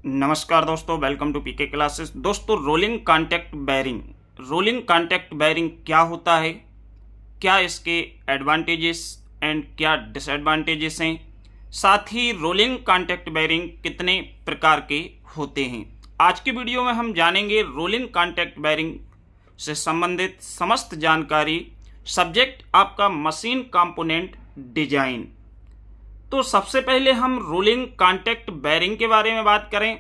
नमस्कार दोस्तों, welcome to PK classes. दोस्तों, रोलिंग कॉन्टैक्ट बेयरिंग क्या होता है, क्या इसके एडवांटेजेस एंड क्या डिसएडवांटेजेस हैं, साथ ही रोलिंग कॉन्टैक्ट बेयरिंग कितने प्रकार के होते हैं। आज की वीडियो में हम जानेंगे रोलिंग कॉन्टैक्ट बेयरिंग से संबंधित समस्त जानकारी। सब्जेक्ट आपका मशीन कंपोनेंट डिजाइन। तो सबसे पहले हम रोलिंग कॉन्टैक्ट बेयरिंग के बारे में बात करें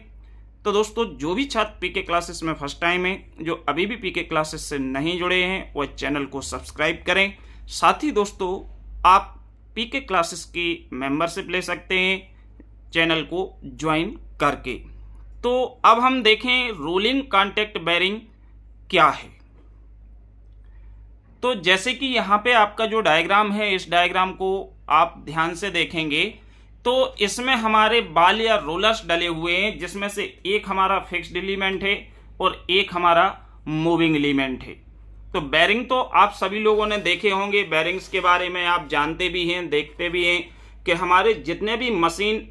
तो दोस्तों, जो भी छात्र पीके क्लासेस में फर्स्ट टाइम है, जो अभी भी पीके क्लासेस से नहीं जुड़े हैं, वह चैनल को सब्सक्राइब करें। साथ ही दोस्तों, आप पीके क्लासेस की मेंबरशिप ले सकते हैं चैनल को ज्वाइन करके। तो अब हम देखें रोलिंग कॉन्टैक्ट बेयरिंग क्या है। तो जैसे कि यहाँ पे आपका जो डायग्राम है, इस डायग्राम को आप ध्यान से देखेंगे तो इसमें हमारे बाल या रोलर्स डले हुए हैं, जिसमें से एक हमारा फिक्स्ड एलिमेंट है और एक हमारा मूविंग एलिमेंट है। तो बेयरिंग तो आप सभी लोगों ने देखे होंगे, बेयरिंग्स के बारे में आप जानते भी हैं, देखते भी हैं कि हमारे जितने भी मशीन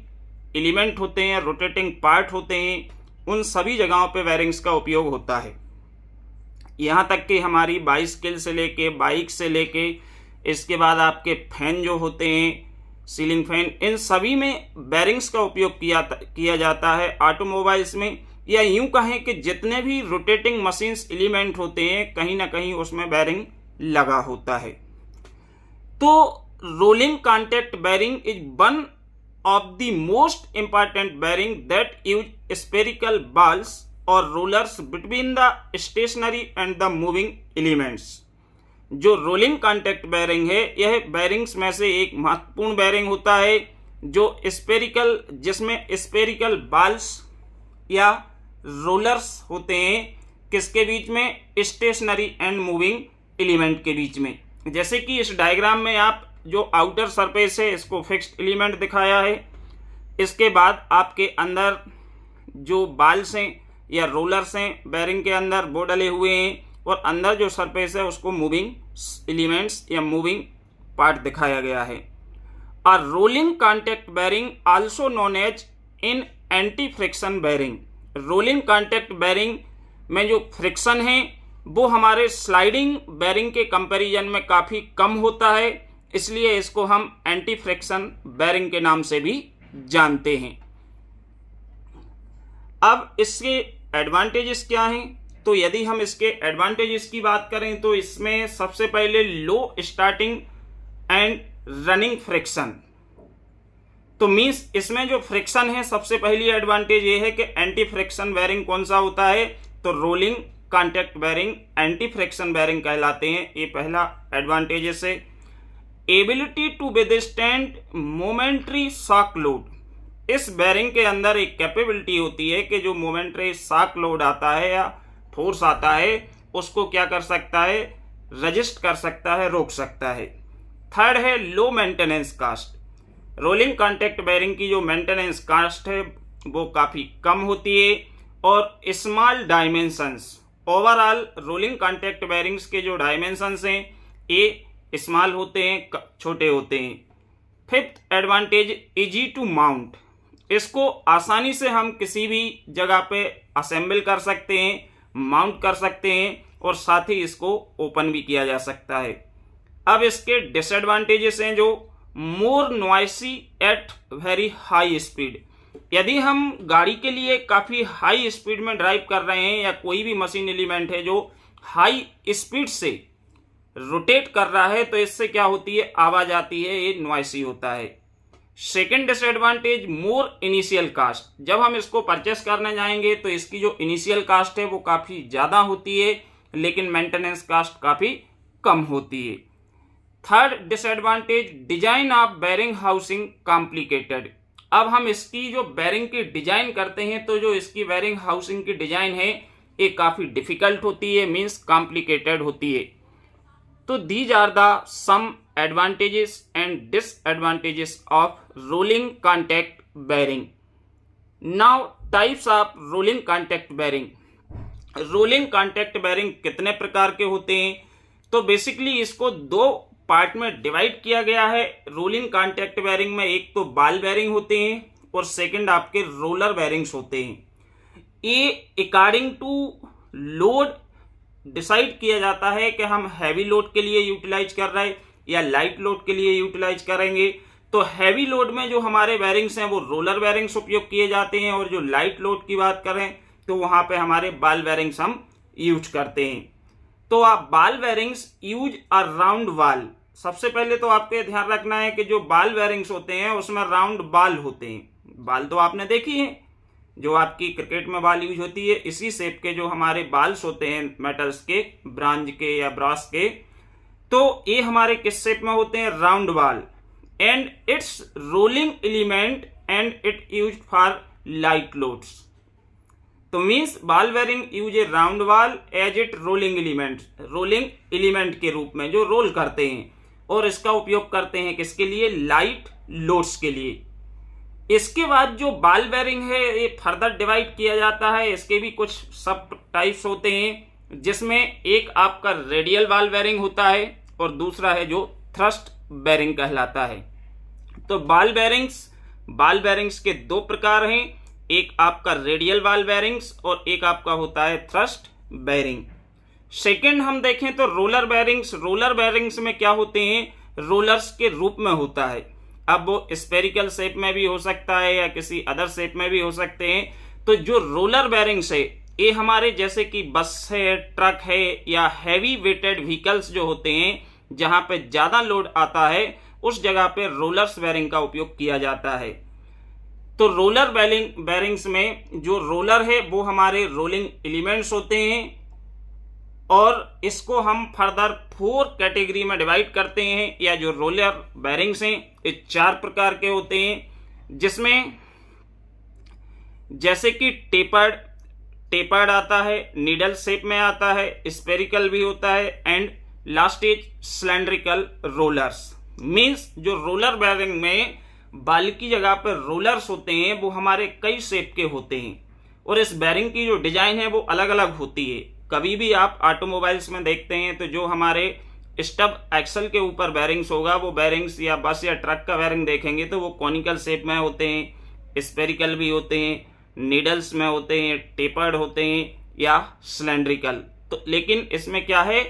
एलिमेंट होते हैं, रोटेटिंग पार्ट होते हैं, उन सभी जगहों पे बेयरिंग्स का उपयोग होता है। यहाँ तक कि हमारी बाइसिकल से लेके, बाइक से लेके, इसके बाद आपके फैन जो होते हैं, सीलिंग फैन, इन सभी में बेयरिंग्स का उपयोग किया जाता है। ऑटोमोबाइल्स में, या यूं कहें कि जितने भी रोटेटिंग मशीन्स एलिमेंट होते हैं, कहीं ना कहीं उसमें बेयरिंग लगा होता है। तो rolling contact bearing is one of the most important bearing that use spherical balls और rollers between the stationary and the moving elements. जो रोलिंग कॉन्टैक्ट बेयरिंग है, यह बेयरिंग्स में से एक महत्वपूर्ण बेयरिंग होता है जो जिसमें स्फेरिकल बॉल्स या रोलर्स होते हैं, किसके बीच में? स्टेशनरी एंड मूविंग एलिमेंट के बीच में। जैसे कि इस डायग्राम में आप जो आउटर सरफेस है, इसको फिक्स्ड एलिमेंट दिखाया है। इसके बाद आपके अंदर जो बॉल्स हैं या रोलर्स हैं बेयरिंग के अंदर, वो डले हुए हैं, और अंदर जो सरफेस है उसको मूविंग एलिमेंट्स या मूविंग पार्ट दिखाया गया है। A rolling contact bearing also known as in anti friction bearing. Rolling contact bearing में जो फ्रिक्शन है वो हमारे स्लाइडिंग बेयरिंग के कंपैरिजन में काफी कम होता है, इसलिए इसको हम एंटी फ्रिक्शन बेयरिंग के नाम से भी जानते हैं। अब इसके एडवांटेजेस क्या हैं? तो यदि हम इसके एडवांटेजेस की बात करें तो इसमें सबसे पहले लो स्टार्टिंग एंड रनिंग फ्रिक्शन। तो मींस इसमें जो फ्रिक्शन है, सबसे पहली एडवांटेज ये है कि एंटी फ्रिक्शन बेयरिंग कौन सा होता है? तो rolling contact bearing anti friction bearing कहलाते हैं। ये पहला एडवांटेजेस है। Ability to withstand momentary shock load. इस बेयरिंग के अंदर एक कैपेबिलिटी होती है कि जो मोमेंट्री शॉक लोड आता है या फोर्स आता है, उसको क्या कर सकता है? रजिस्ट कर सकता है, रोक सकता है। थर्ड है low maintenance cost. Rolling contact bearing की जो मेंटेनेंस कास्ट है वो काफी कम होती है। और small dimensions. Overall rolling contact bearings के जो डायमेंशंस हैं ये स्मॉल होते हैं, छोटे होते हैं। Fifth advantage, easy to mount. इसको आसानी से हम किसी भी जगह पे असेंबल कर सकते हैं, माउंट कर सकते हैं, और साथ ही इसको ओपन भी किया जा सकता है। अब इसके डिसएडवांटेजेस हैं जो more noisy at very high speed. यदि हम गाड़ी के लिए काफी हाई स्पीड में ड्राइव कर रहे हैं, या कोई भी मशीन एलिमेंट है जो हाई स्पीड से रोटेट कर रहा है, तो इससे क्या होती है? आवाज आती है, ये नॉइसी होता है। सेकेंड डिसएडवांटेज, मोर इनिशियल कास्ट। जब हम इसको परचेस करने जाएंगे तो इसकी जो इनिशियल कास्ट है वो काफी ज्यादा होती है, लेकिन मेंटेनेंस कास्ट काफी कम होती है। Third disadvantage, design of bearing housing complicated. अब हम इसकी जो बेयरिंग की डिजाइन करते हैं, तो जो इसकी बेयरिंग हाउसिंग की डिजाइन है ये काफी डिफिकल्ट होती है, मीन्स कॉम्प्लिकेटेड होती है। तो these are the some advantages and disadvantages of rolling contact bearing. Now types of rolling contact bearing. Rolling contact bearing कितने प्रकार के होते हैं? तो बेसिकली इसको दो पार्ट में डिवाइड किया गया है। रोलिंग कॉन्टैक्ट बेयरिंग में एक तो बॉल बेयरिंग होते हैं और सेकंड आपके रोलर बेरिंग्स होते हैं। ये अकॉर्डिंग टू लोड डिसाइड किया जाता है कि हम हैवी लोड के लिए यूटिलाइज कर रहे हैं या लाइट लोड के लिए यूटिलाइज करेंगे। तो हैवी लोड में जो हमारे बेरिंग्स हैं वो रोलर बेरिंग्स उपयोग किए जाते हैं, और जो लाइट लोड की बात करें तो वहां पे हमारे बॉल बेरिंग्स हम यूज करते हैं। तो आप ball bearings use a round ball. सबसे पहले तो आपको ध्यान रखना है कि जो बॉल बेरिंग्स होते हैं उसमें राउंड बॉल होते हैं। बॉल तो आपने देखी है, जो आपकी क्रिकेट में बॉल यूज होती है, इसी शेप के जो हमारे बॉल्स होते हैं मेटल्स के, ब्रॉन्ज के या ब्रास के, तो ये हमारे किस शेप में होते हैं? Round ball. And its rolling element and it use for light loads. तो means ball bearing use a round ball as it rolling element के रूप में जो रोल करते हैं, और इसका उपयोग करते हैं किसके लिए? लाइट लोड्स के लिए। इसके बाद जो बॉल बेरिंग है ये फर्दर डिवाइड किया जाता है। इसके भी कुछ सब टाइप्स होते हैं, जिसमें एक आपका रेडियल बॉल बेरिंग होता है और दूसरा है जो थ्रस्ट बेरिंग कहलाता है। तो बॉल बेरिंग्स के दो प्रकार हैं, एक आपका रेडियल बॉल बेरिंग्स और एक आपका होता है थ्रस्ट बेरिंग। सेकेंड हम देखें तो रोलर बेरिंग्स में क्या होते हैं? रोलर्स के रूप में होता है। अब वो स्फेरिकल शेप में भी हो सकता है या किसी अदर शेप में भी हो सकते हैं। तो जो रोलर बेरिंग्स है ये हमारे जैसे कि बस है, ट्रक है या हैवी वेटेड व्हीकल्स जो होते हैं, जहां पे ज्यादा लोड आता है उस जगह पे रोलर्स बेरिंग का उपयोग किया जाता है। तो रोलर बेरिंग्स में जो रोलर है वो हमारे रोलिंग एलिमेंट्स होते हैं, और इसको हम फर्दर 4 कैटेगरी में डिवाइड करते हैं। या जो रोलर बेरिंग्स हैं ये 4 प्रकार के होते हैं, जिसमें जैसे कि टेपर्ड आता है, नीडल शेप में आता है, स्फेरिकल भी होता है, and last is cylindrical rollers. Means जो रोलर बेरिंग में बॉल की जगह पर रोलर्स होते हैं वो हमारे कई शेप के होते हैं, और इस बेरिंग की जो डिजाइन है वो अलग अलग होती है। कभी भी आप ऑटोमोबाइल्स में देखते हैं तो जो हमारे स्टब एक्सल के ऊपर बेरिंग्स होगा, वो बेरिंग्स या बस या ट्रक का बेरिंग देखेंगे तो वो कॉनिकल शेप में होते हैं, स्फेरिकल भी होते हैं, नीडल्स में होते हैं, टेपर्ड होते हैं या सिलेंड्रिकल। तो लेकिन इसमें क्या है,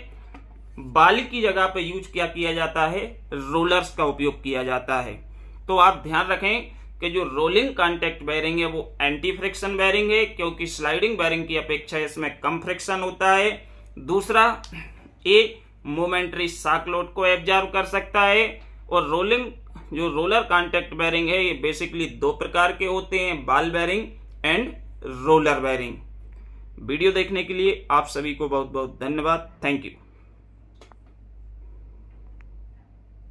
बॉल की जगह पे यूज क्या किया जाता है? रोलर्स का उपयोग किया जाता है। तो आप ध्यान रखें कि जो रोलिंग कॉन्टैक्ट बेरिंग है वो एंटी फ्रिक्शन बेरिंग है, क्योंकि स्लाइडिंग बेरिंग की अपेक्षा इसमें कम फ्रिक्शन होता है। दूसरा, ये मोमेंटरी शॉक लोड को एब्जॉर्ब कर सकता है। और जो रोलर कॉन्टैक्ट बेरिंग है ये बेसिकली 2 प्रकार के होते हैं, ball bearing and roller bearing. Video देखने के लिए आप सभी को बहुत बहुत धन्यवाद। Thank you.